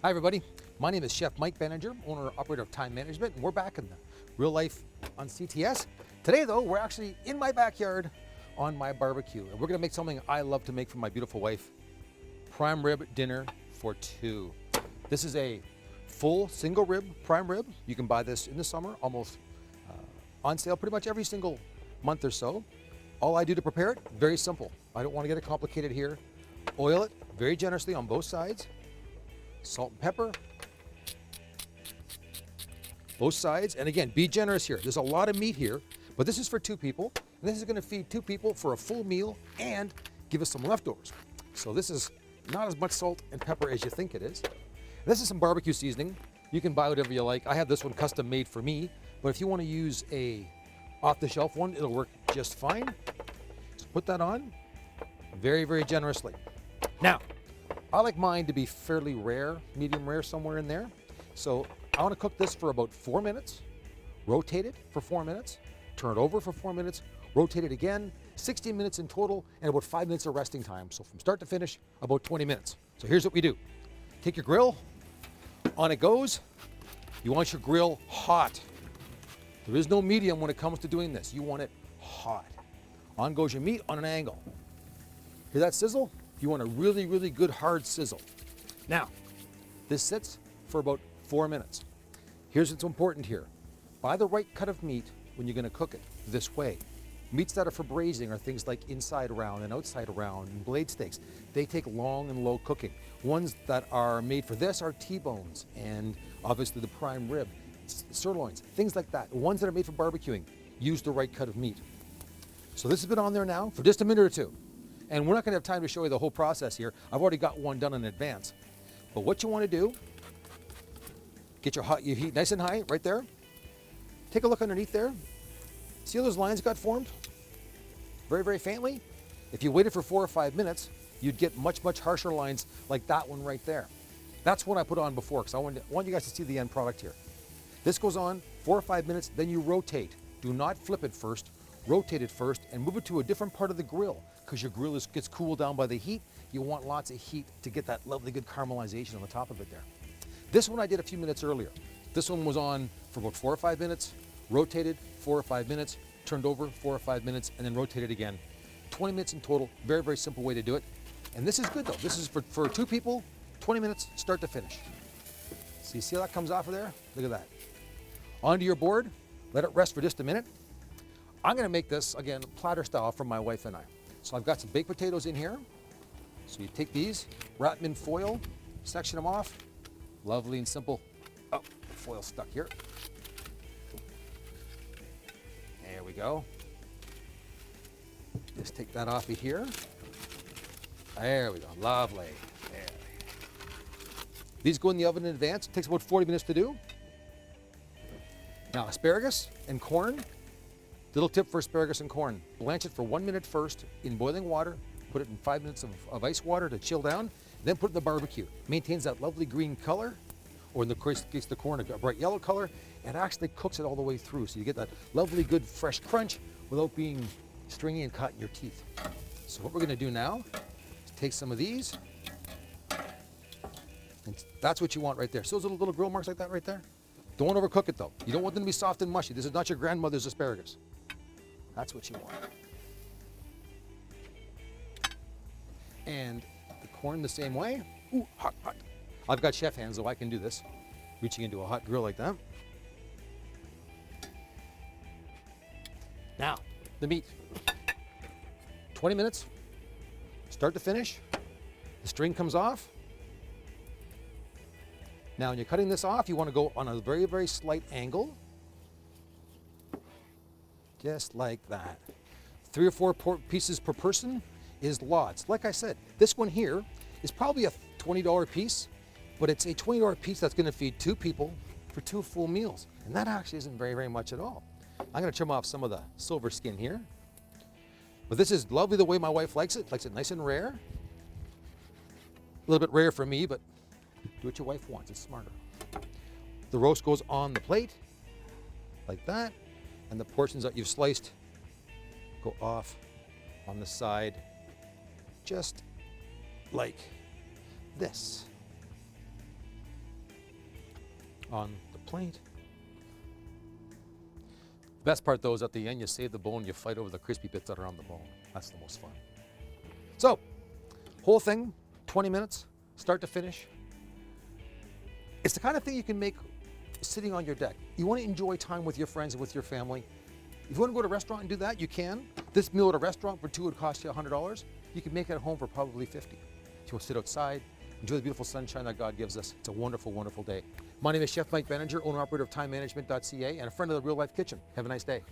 Hi everybody, my name is Chef Mike Benninger, owner and operator of Time Management, and we're back in the real life on CTS. Today though, we're actually in my backyard on my barbecue, and we're gonna make something I love to make for my beautiful wife, prime rib dinner for two. This is a full single rib prime rib. You can buy this in the summer, almost on sale pretty much every single month or so. All I do to prepare it, very simple. I don't wanna get it complicated here. Oil it very generously on both sides. Salt and pepper, both sides. And again, be generous here. There's a lot of meat here, but this is for two people. And this is gonna feed two people for a full meal and give us some leftovers. So this is not as much salt and pepper as you think it is. This is some barbecue seasoning. You can buy whatever you like. I have this one custom made for me, but if you wanna use a off-the-shelf one, it'll work just fine. So put that on very, very generously. Now, I like mine to be fairly rare, medium rare, somewhere in there. So I want to cook this for about 4 minutes, rotate it for 4 minutes, turn it over for 4 minutes, rotate it again, 16 minutes in total, and about 5 minutes of resting time. So from start to finish, about 20 minutes. So here's what we do. Take your grill, on it goes. You want your grill hot. There is no medium when it comes to doing this. You want it hot. On goes your meat on an angle. Hear that sizzle? You want a really, really good hard sizzle. Now, this sits for about 4 minutes. Here's what's important here. Buy the right cut of meat when you're gonna cook it this way. Meats that are for braising are things like inside round and outside round and blade steaks. They take long and low cooking. Ones that are made for this are T-bones and obviously the prime rib, sirloins, things like that. Ones that are made for barbecuing, use the right cut of meat. So this has been on there now for just a minute or two. And we're not gonna have time to show you the whole process here. I've already got one done in advance. But what you wanna do, get your heat nice and high right there. Take a look underneath there. See how those lines got formed? Very, very faintly. If you waited for 4 or 5 minutes, you'd get much, much harsher lines like that one right there. That's what I put on before, because I want you guys to see the end product here. This goes on 4 or 5 minutes, then you rotate. Do not flip it first. Rotate it first and move it to a different part of the grill, because your grill gets cooled down by the heat. You want lots of heat to get that lovely good caramelization on the top of it there. This one I did a few minutes earlier. This one was on for about 4 or 5 minutes, rotated 4 or 5 minutes, turned over 4 or 5 minutes, and then rotated again. 20 minutes in total. Very, very simple way to do it. And this is good though. This is for two people, 20 minutes start to finish. So you see how that comes off of there? Look at that. Onto your board, let it rest for just a minute. I'm gonna make this, again, platter style for my wife and I. So I've got some baked potatoes in here. So you take these, wrap them in foil, section them off. Lovely and simple. Oh, the foil's stuck here. There we go. Just take that off of here. There we go, lovely. There. These go in the oven in advance. It takes about 40 minutes to do. Now, asparagus and corn. Little tip for asparagus and corn. Blanch it for 1 minute first in boiling water. Put it in 5 minutes of ice water to chill down. Then put it in the barbecue. Maintains that lovely green color, or in the case of the corn, a bright yellow color, and actually cooks it all the way through. So you get that lovely, good, fresh crunch without being stringy and caught in your teeth. So what we're gonna do now is take some of these, and that's what you want right there. So those little grill marks like that right there. Don't overcook it though. You don't want them to be soft and mushy. This is not your grandmother's asparagus. That's what you want. And the corn the same way. Ooh, hot, hot. I've got chef hands, so I can do this. Reaching into a hot grill like that. Now, the meat. 20 minutes, start to finish. The string comes off. Now, when you're cutting this off, you want to go on a very, very slight angle. Just like that. 3 or 4 pieces per person is lots. Like I said, this one here is probably a $20 piece, but it's a $20 piece that's gonna feed 2 people for 2 full meals. And that actually isn't very, very much at all. I'm gonna trim off some of the silver skin here. But this is lovely the way my wife likes it nice and rare. A little bit rare for me, but do what your wife wants, it's smarter. The roast goes on the plate, like that. And the portions that you've sliced go off on the side, just like this. on the plate. Best part though is at the end, you save the bone, you fight over the crispy bits that are on the bone. That's the most fun. So, whole thing, 20 minutes, start to finish. It's the kind of thing you can make sitting on your deck. You want to enjoy time with your friends and with your family. If you want to go to a restaurant and do that, you can. This meal at a restaurant for two would cost you $100. You can make it at home for probably $50. If you want to sit outside, enjoy the beautiful sunshine that God gives us. It's a wonderful, wonderful day. My name is Chef Mike Benninger, owner-operator of TimeManagement.ca and a friend of the Real Life Kitchen. Have a nice day.